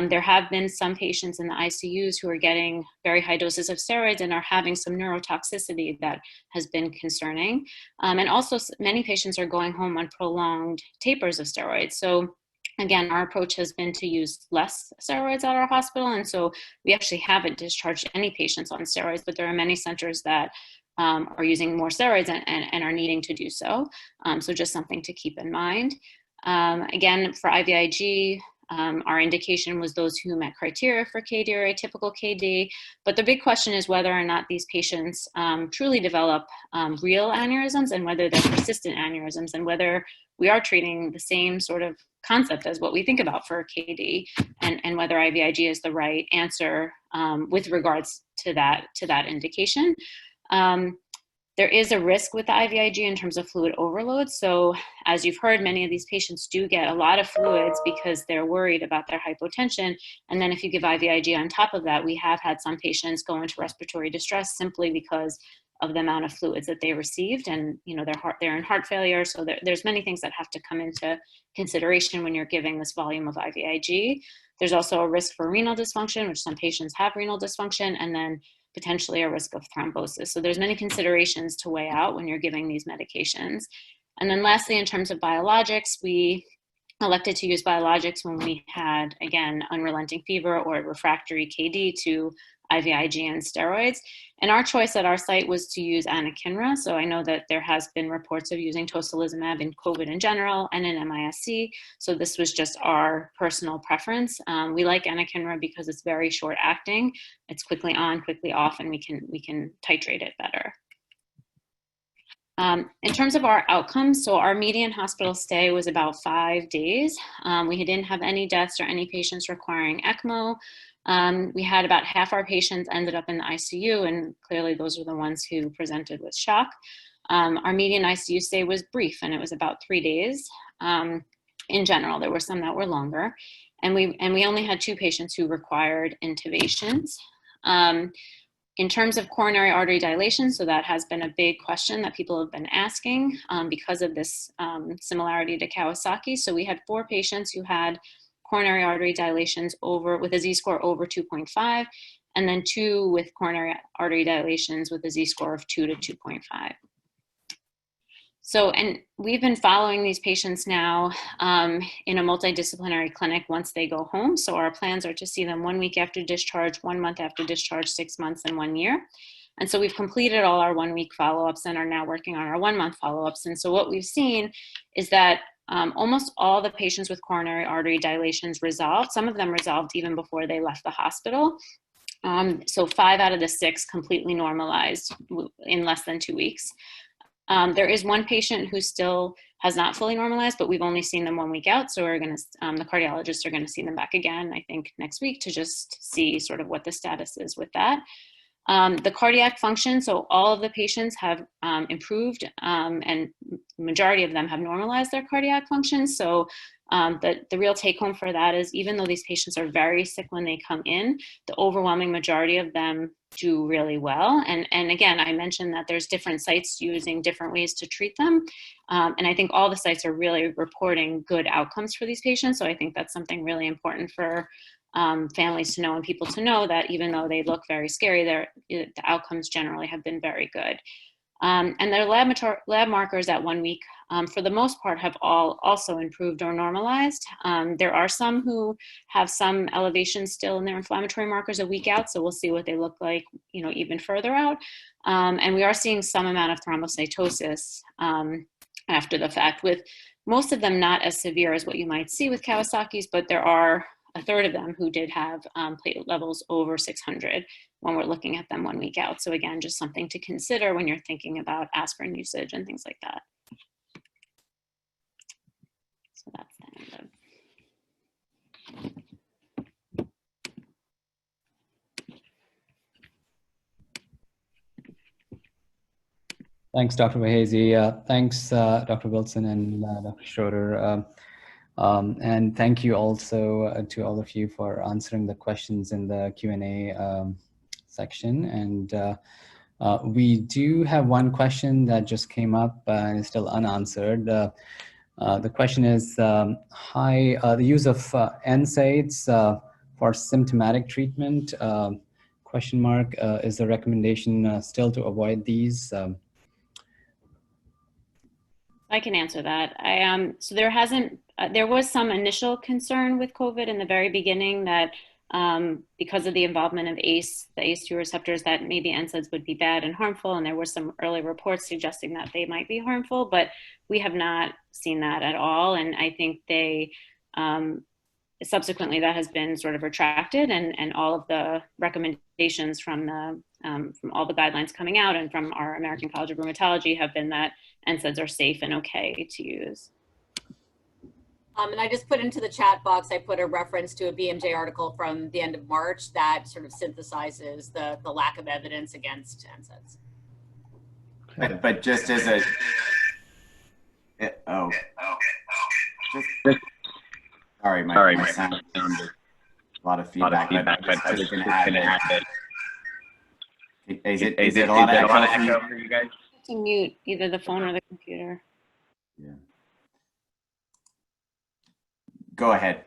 S5: There have been some patients in the ICUs who are getting very high doses of steroids and are having some neurotoxicity that has been concerning. And also many patients are going home on prolonged tapers of steroids. So again, our approach has been to use less steroids at our hospital. And so we actually haven't discharged any patients on steroids, but there are many centers that are using more steroids and are needing to do so. So just something to keep in mind. Again, for IVIG, our indication was those who met criteria for KD or atypical KD, but the big question is whether or not these patients truly develop real aneurysms and whether they're persistent aneurysms and whether we are treating the same sort of concept as what we think about for KD and whether IVIG is the right answer with regards to that indication. There is a risk with the IVIG in terms of fluid overload. So as you've heard, many of these patients do get a lot of fluids because they're worried about their hypotension. And then if you give IVIG on top of that, we have had some patients go into respiratory distress simply because of the amount of fluids that they received. And they're in heart failure. So there's many things that have to come into consideration when you're giving this volume of IVIG. There's also a risk for renal dysfunction, which some patients have renal dysfunction, and then potentially a risk of thrombosis. So there's many considerations to weigh out when you're giving these medications. And then lastly, in terms of biologics, we elected to use biologics when we had, again, unrelenting fever or refractory KD to IVIG and steroids. And our choice at our site was to use anakinra. So I know that there has been reports of using tocilizumab in COVID in general and in MISC. So this was just our personal preference. We like anakinra because it's very short acting. It's quickly on, quickly off, and we can titrate it better. In terms of our outcomes, so our median hospital stay was about 5 days. We didn't have any deaths or any patients requiring ECMO. We had about half our patients ended up in the ICU, and clearly those are the ones who presented with shock. Our median ICU stay was brief, and it was about 3 days. In general, there were some that were longer, and we only had 2 patients who required intubations. In terms of coronary artery dilation, so that has been a big question that people have been asking because of this similarity to Kawasaki. So we had 4 patients who had coronary artery dilations with a Z-score over 2.5, and then 2 with coronary artery dilations with a Z-score of 2 to 2.5. So, and we've been following these patients now in a multidisciplinary clinic once they go home. So our plans are to see them 1 week after discharge, 1 month after discharge, 6 months, and 1 year. And so we've completed all our 1 week follow-ups and are now working on our 1 month follow-ups. And so what we've seen is that almost all the patients with coronary artery dilations resolved. Some of them resolved even before they left the hospital. So 5 out of the 6 completely normalized in less than 2 weeks. There is 1 patient who still has not fully normalized, but we've only seen them 1 week out. So we're going to, the cardiologists are going to see them back again, I think next week, to just see sort of what the status is with that. The cardiac function, so all of the patients have improved and majority of them have normalized their cardiac function. So the real take home for that is even though these patients are very sick when they come in, the overwhelming majority of them do really well. And again, I mentioned that there's different sites using different ways to treat them. And I think all the sites are really reporting good outcomes for these patients. So I think that's something really important for families to know and people to know, that even though they look very scary, the outcomes generally have been very good. And their lab markers at 1 week, for the most part, have all also improved or normalized. There are some who have some elevations still in their inflammatory markers a week out, so we'll see what they look like, you know, even further out. And we are seeing some amount of thrombocytosis after the fact, with most of them not as severe as what you might see with Kawasaki's, but there are a third of them who did have platelet levels over 600 when we're looking at them 1 week out. So again, just something to consider when you're thinking about aspirin usage and things like that. So that's the end of.
S1: Thanks, Dr. Vahazy. Thanks, Dr. Wilson and Dr. Schroeder. And thank you also to all of you for answering the questions in the Q&A section. And we do have one question that just came up and is still unanswered. The question is, the use of NSAIDs for symptomatic treatment, question mark, is the recommendation still to avoid these?
S5: I can answer that. So there was some initial concern with COVID in the very beginning that because of the involvement of ACE, the ACE2 receptors, that maybe NSAIDs would be bad and harmful. And there were some early reports suggesting that they might be harmful, but we have not seen that at all. And I think they, subsequently that has been sort of retracted, and all of the recommendations from all the guidelines coming out and from our American College of Rheumatology have been that NSAIDs are safe and okay to use.
S4: And I just put into the chat box, I put a reference to a BMJ article from the end of March that sort of synthesizes the lack of evidence against NSAIDs.
S2: But just as a, sorry, my sound, a lot of feedback, but I was going to add that. Is it a lot of echo for you guys?
S5: To mute either the phone or the computer.
S2: Yeah. Go ahead.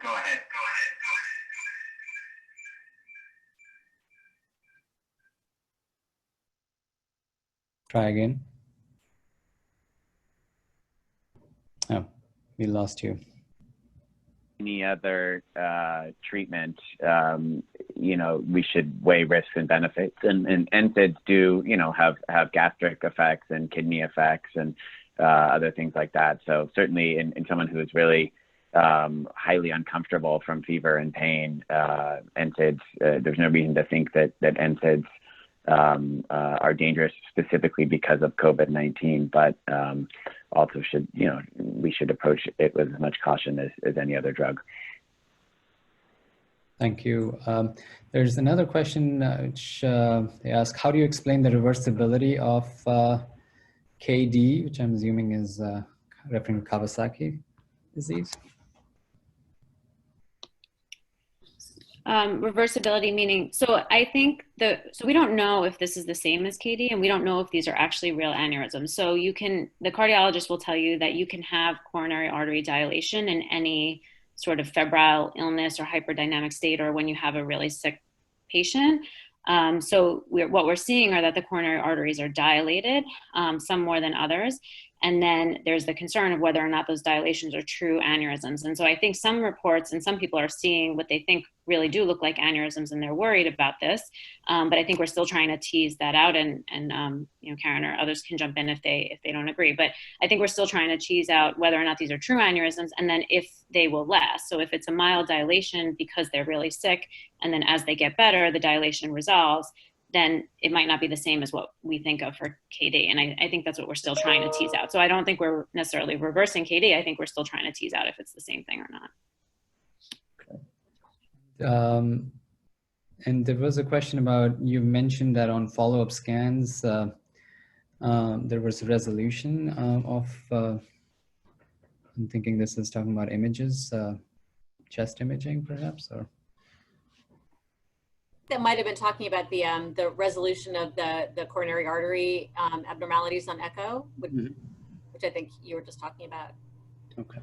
S1: Try again. Oh, we lost you.
S6: Any other treatment, you know, we should weigh risks and benefits, and NSAIDs do, you know, have gastric effects and kidney effects and other things like that. So certainly in someone who is really highly uncomfortable from fever and pain, NSAIDs, there's no reason to think that NSAIDs are dangerous specifically because of COVID-19, but also should, you know, we should approach it with as much caution as any other drug.
S1: Thank you. There's another question which they ask, how do you explain the reversibility of KD, which I'm assuming is referring to Kawasaki disease.
S5: Reversibility meaning, so I think so we don't know if this is the same as KD, and we don't know if these are actually real aneurysms. So the cardiologist will tell you that you can have coronary artery dilation in any sort of febrile illness or hyperdynamic state, or when you have a really sick patient. So what we're seeing are that the coronary arteries are dilated, some more than others. And then there's the concern of whether or not those dilations are true aneurysms. And so I think some reports and some people are seeing what they think really do look like aneurysms, and they're worried about this. But I think we're still trying to tease that out, and you know, Karen or others can jump in if they don't agree. But I think we're still trying to tease out whether or not these are true aneurysms, and then if they will last. So if it's a mild dilation because they're really sick, and then as they get better, the dilation resolves, then it might not be the same as what we think of for KD. And I think that's what we're still trying to tease out. So I don't think we're necessarily reversing KD. I think we're still trying to tease out if it's the same thing or not.
S1: And there was a question about, you mentioned that on follow-up scans, there was resolution of, I'm thinking this is talking about images, chest imaging perhaps, or?
S4: That might have been talking about the resolution of the coronary artery abnormalities on echo, which I think you were just talking about.
S1: Okay.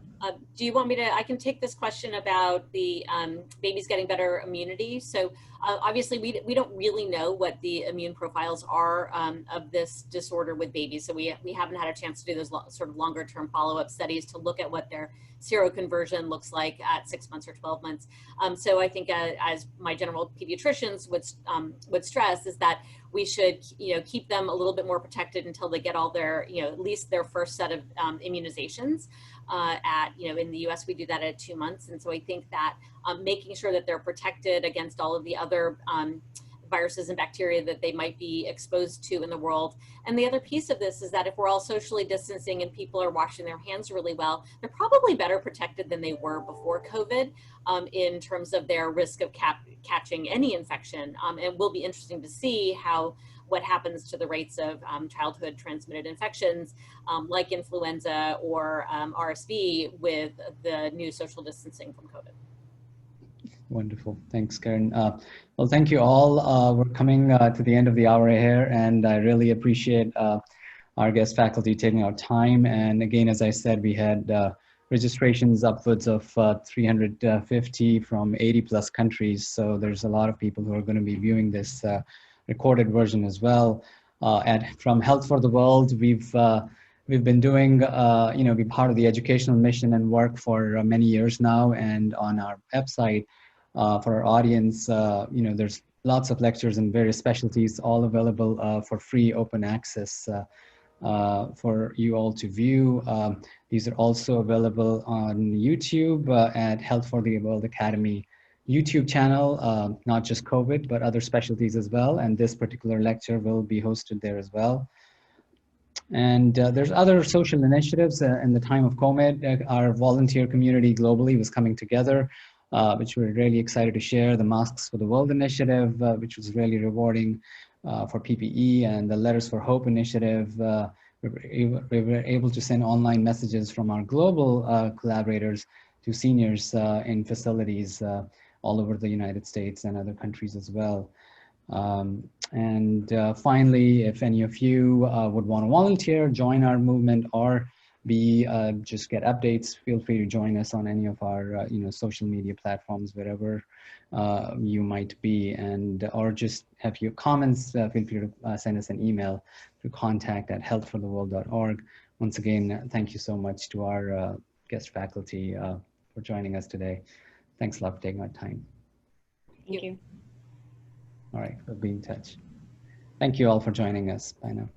S4: Do you want me to, I can take this question about the babies getting better immunity. So obviously we don't really know what the immune profiles are of this disorder with babies. So we haven't had a chance to do those sort of longer term follow-up studies to look at what their seroconversion looks like at 6 months or 12 months. So I think as my general pediatricians would stress is that we should, you know, keep them a little bit more protected until they get all their, you know, at least their first set of immunizations. In the US, we do that at 2 months. And so I think that making sure that they're protected against all of the other viruses and bacteria that they might be exposed to in the world. And the other piece of this is that if we're all socially distancing and people are washing their hands really well, they're probably better protected than they were before COVID in terms of their risk of catching any infection. And will be interesting to see what happens to the rates of childhood transmitted infections like influenza or RSV with the new social distancing from COVID.
S1: Wonderful. Thanks, Karen. Well, thank you all. We're coming to the end of the hour here, and I really appreciate our guest faculty taking our time. And again, as I said, we had registrations upwards of 350 from 80 plus countries. So there's a lot of people who are going to be viewing this recorded version as well. From Health for the World, we've been doing, be part of the educational mission and work for many years now. And on our website, for our audience, there's lots of lectures in various specialties, all available for free open access for you all to view. These are also available on YouTube at Health for the World Academy YouTube channel, not just COVID, but other specialties as well. And this particular lecture will be hosted there as well. And there's other social initiatives in the time of COVID. Our volunteer community globally was coming together, which we're really excited to share. The Masks for the World initiative, which was really rewarding for PPE, and the Letters for Hope initiative. We were able to send online messages from our global collaborators to seniors in facilities all over the United States and other countries as well. Finally, if any of you would want to volunteer, join our movement, or just get updates, feel free to join us on any of our social media platforms, wherever you might be, or just have your comments, feel free to send us an email to contact@healthfortheworld.org. Once again, thank you so much to our guest faculty for joining us today. Thanks a lot for taking our time.
S5: Thank you.
S1: All right, we'll be in touch. Thank you all for joining us. Bye now.